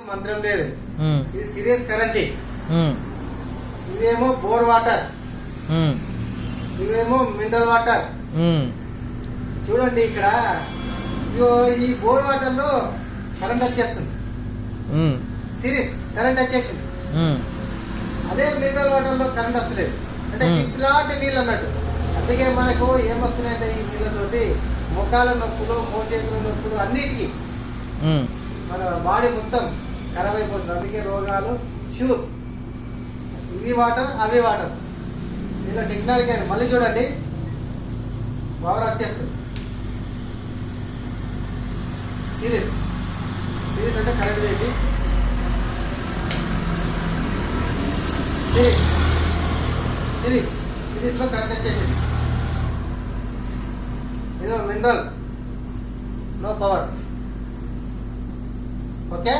మంత్రం లేదు. ఇది సీరియస్ కరెంట్. ఇవేమో బోర్ వాటర్, ఇవేమో మినరల్ వాటర్. చూడండి ఇక్కడ ఈ బోర్ వాటర్ లో కరెంట్ వచ్చేస్తుంది, సీరియస్ కరెంట్ వచ్చేసింది. అదే మినరల్ వాటర్ లో కరెంట్ వస్తలేదు, అంటే ఇట్లాంటి నీళ్ళు అన్నట్టు. అందుకే మనకు ఏమొస్తున్నాయంటే ఈ నీళ్ళతోటి ముఖాల నొప్పులు, మోచేతుల నొప్పులు, అన్నిటికీ మన బాడీ మొత్తం ఖరాబ్ అయిపోతుంది. అందుకే రోగాలు షూర్. ఇవి వాటర్, అవి వాటర్. ఇలా టెక్నాలజీ అని మళ్ళీ చూడండి, పవర్ వచ్చేస్తుంది. సీరియస్ సీరియస్ అంటే కరెంట్ వేసి సిరీస్ సిరీస్ సిరీస్లో కరెంట్ వచ్చేసింది. ఏదో మినరల్, నో పవర్. ఓకే.